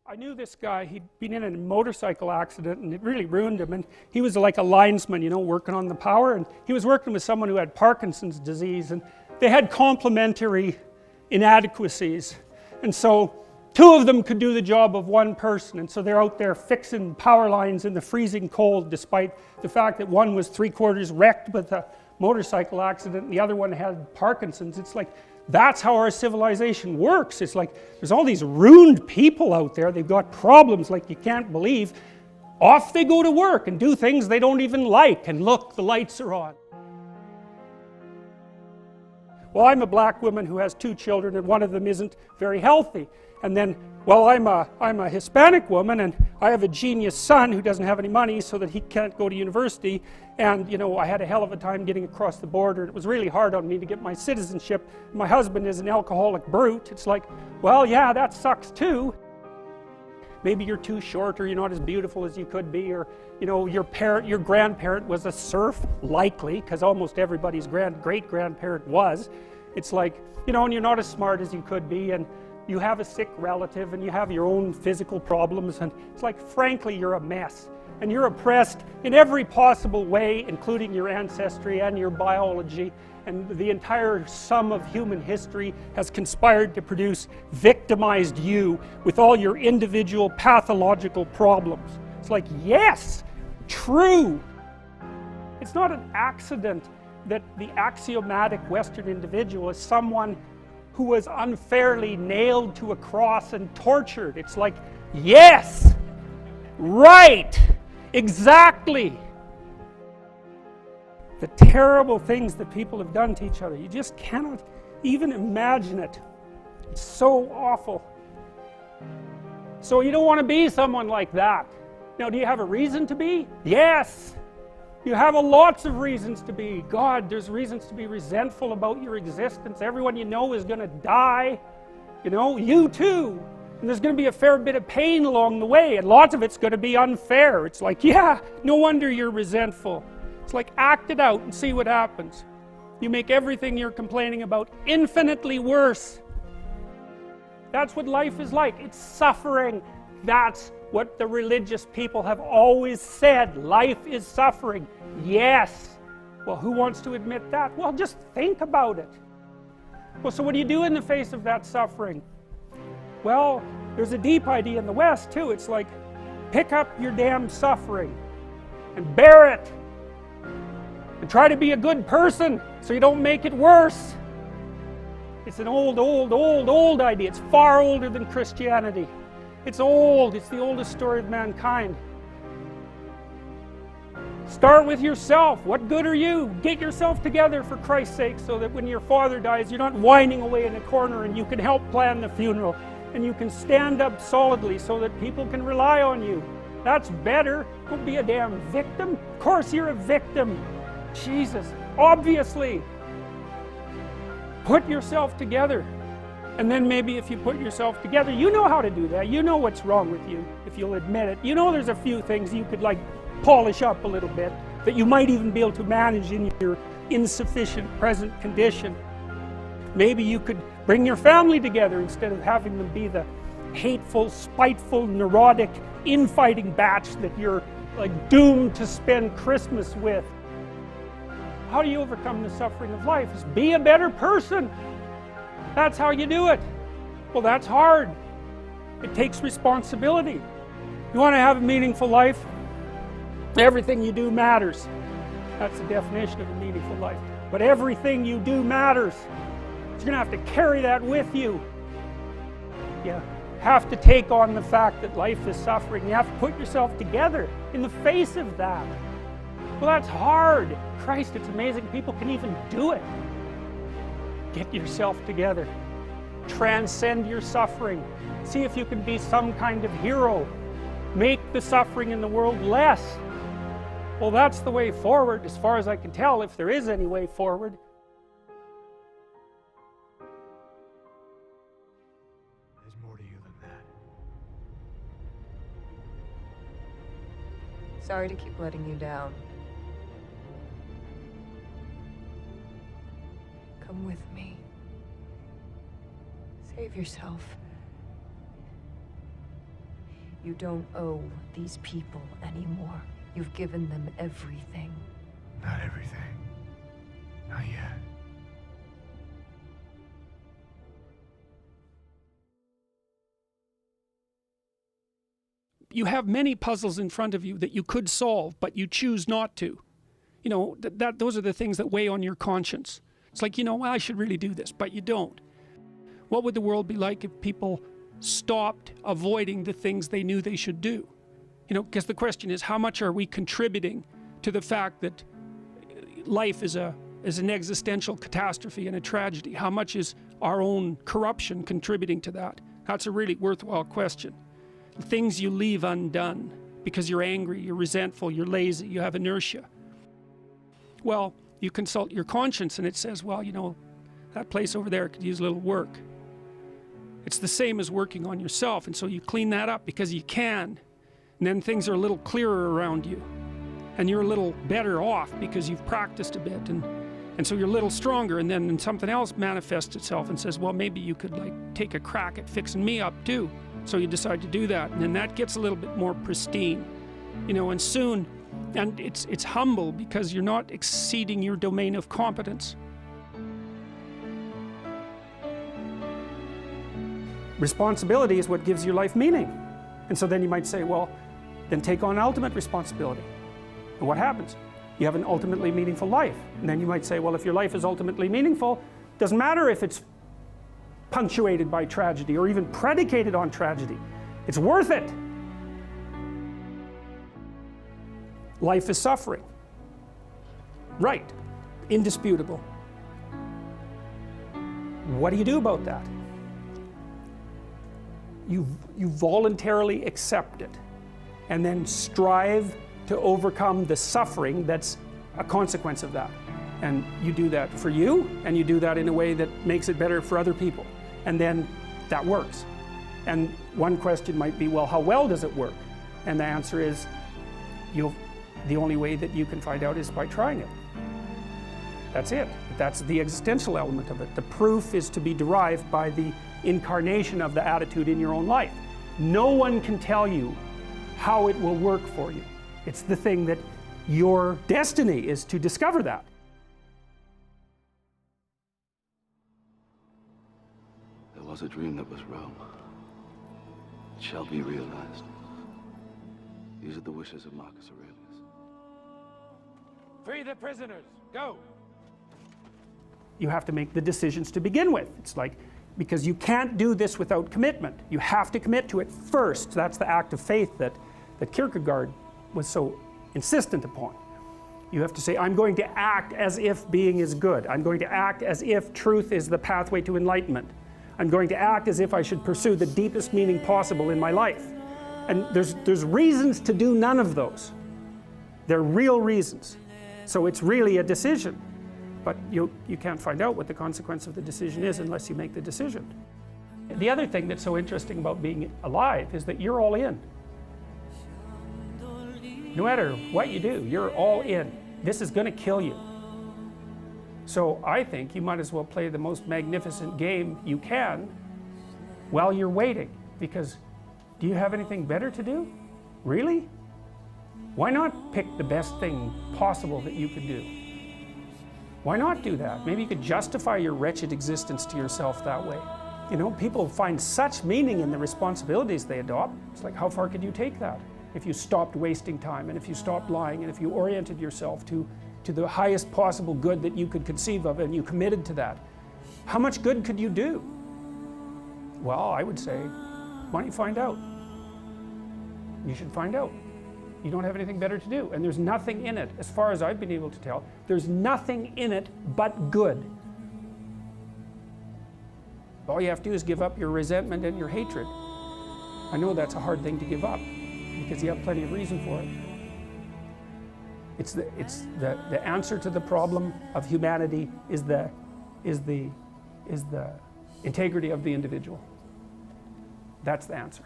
I knew this guy. He'd been in a motorcycle accident and it really ruined him, and he was like a linesman, you know, working on the power, and he was working with someone who had Parkinson's disease, and they had complementary inadequacies, and so two of them could do the job of one person, and so they're out there fixing power lines in the freezing cold, despite the fact that one was 3/4 wrecked with a motorcycle accident and the other one had Parkinson's. It's like, that's how our civilization works. It's like there's all these ruined people out there. They've got problems like you can't believe. Off they go to work and do things they don't even like, and look, the lights are on. Well, I'm a black woman who has 2 children, and one of them isn't very healthy. And then, well, I'm a Hispanic woman, and I have a genius son who doesn't have any money so that he can't go to university, and you know, I had a hell of a time getting across the border. It was really hard on me to get my citizenship. My husband is an alcoholic brute. It's like, well, yeah, that sucks too. Maybe you're too short, or you're not as beautiful as you could be, or you know, your grandparent was a serf, likely, because almost everybody's great-grandparent was. It's like, you know, and you're not as smart as you could be, and you have a sick relative, and you have your own physical problems, and it's like, frankly, you're a mess. And you're oppressed in every possible way, including your ancestry and your biology, and the entire sum of human history has conspired to produce victimized you with all your individual pathological problems. It's like, yes, true. It's not an accident that the axiomatic Western individual is someone who was unfairly nailed to a cross and tortured. It's like, yes, right, exactly. The terrible things that people have done to each other, you just cannot even imagine it. It's so awful. So you don't want to be someone like that. Now, do you have a reason to be? Yes. You have lots of reasons to be. God, there's reasons to be resentful about your existence. Everyone you know is going to die. You know, you too. And there's going to be a fair bit of pain along the way, and lots of it's going to be unfair. It's like, yeah, no wonder you're resentful. It's like, act it out and see what happens. You make everything you're complaining about infinitely worse. That's what life is like. It's suffering. That's what the religious people have always said. Life is suffering. Yes. Well, who wants to admit that? Well, just think about it. Well, so what do you do in the face of that suffering? Well, there's a deep idea in the West too. It's like, pick up your damn suffering and bear it. And try to be a good person so you don't make it worse. It's an old idea. It's far older than Christianity. It's old. It's the oldest story of mankind. Start with yourself. What good are you? Get yourself together for Christ's sake, so that when your father dies, you're not whining away in a corner, and you can help plan the funeral, and you can stand up solidly so that people can rely on you. That's better. Don't be a damn victim. Of course you're a victim. Jesus, obviously. Put yourself together. And then maybe if you put yourself together, you know how to do that. You know what's wrong with you, if you'll admit it. You know there's a few things you could like polish up a little bit, that you might even be able to manage in your insufficient present condition. Maybe you could bring your family together instead of having them be the hateful, spiteful, neurotic, infighting batch that you're like doomed to spend Christmas with. How do you overcome the suffering of life? Is be a better person. That's how you do it. Well, that's hard. It takes responsibility. You want to have a meaningful life? Everything you do matters. That's the definition of a meaningful life. But everything you do matters. You're going to have to carry that with you. You have to take on the fact that life is suffering. You have to put yourself together in the face of that. Well, that's hard. Christ, it's amazing people can even do it. Get yourself together. Transcend your suffering. See if you can be some kind of hero. Make the suffering in the world less. Well, that's the way forward, as far as I can tell, if there is any way forward. There's more to you than that. Sorry to keep letting you down. Come with me. Save yourself. You don't owe these people anymore. You've given them everything. Not everything. Not yet. You have many puzzles in front of you that you could solve, but you choose not to. You know, those are the things that weigh on your conscience. It's like, you know, well, I should really do this, but you don't. What would the world be like if people stopped avoiding the things they knew they should do? You know, because the question is, how much are we contributing to the fact that life is an existential catastrophe and a tragedy? How much is our own corruption contributing to that? That's a really worthwhile question. Things you leave undone because you're angry, you're resentful, you're lazy, you have inertia. Well, you consult your conscience and it says, well, you know, that place over there could use a little work. It's the same as working on yourself, and so you clean that up because you can, and then things are a little clearer around you, and you're a little better off because you've practiced a bit, and so you're a little stronger, and then something else manifests itself and says, well, maybe you could like take a crack at fixing me up too. So you decide to do that, and then that gets a little bit more pristine, you know, and soon, and it's humble because you're not exceeding your domain of competence. Responsibility is what gives your life meaning. And so then you might say, well, then take on ultimate responsibility. And what happens? You have an ultimately meaningful life. And then you might say, well, if your life is ultimately meaningful, it doesn't matter if it's punctuated by tragedy or even predicated on tragedy. It's worth it. Life is suffering. Right. Indisputable. What do you do about that? You voluntarily accept it and then strive to overcome the suffering that's a consequence of that. And you do that for you, and you do that in a way that makes it better for other people. And then that works. And one question might be, well, how well does it work? And the answer is, the only way that you can find out is by trying it. That's it. That's the existential element of it. The proof is to be derived by the incarnation of the attitude in your own life. No one can tell you how it will work for you. It's the thing that your destiny is to discover that. There was a dream that was Rome. It shall be realized. These are the wishes of Marcus Aurelius. Free the prisoners! Go! You have to make the decisions to begin with. It's like, because you can't do this without commitment. You have to commit to it first. That's the act of faith that Kierkegaard was so insistent upon. You have to say, I'm going to act as if being is good. I'm going to act as if truth is the pathway to enlightenment. I'm going to act as if I should pursue the deepest meaning possible in my life. And there's reasons to do none of those. They're real reasons. So it's really a decision. But you can't find out what the consequence of the decision is unless you make the decision. The other thing that's so interesting about being alive is that you're all in. No matter what you do, you're all in. This is going to kill you. So I think you might as well play the most magnificent game you can while you're waiting. Because do you have anything better to do? Really? Why not pick the best thing possible that you could do? Why not do that? Maybe you could justify your wretched existence to yourself that way. You know, people find such meaning in the responsibilities they adopt. It's like, how far could you take that? If you stopped wasting time, and if you stopped lying, and if you oriented yourself to the highest possible good that you could conceive of, and you committed to that, how much good could you do? Well, I would say, why don't you find out? You should find out. You don't have anything better to do, and there's nothing in it, as far as I've been able to tell, there's nothing in it but good. All you have to do is give up your resentment and your hatred. I know that's a hard thing to give up, because you have plenty of reason for it. It's the answer to the problem of humanity is the integrity of the individual. That's the answer.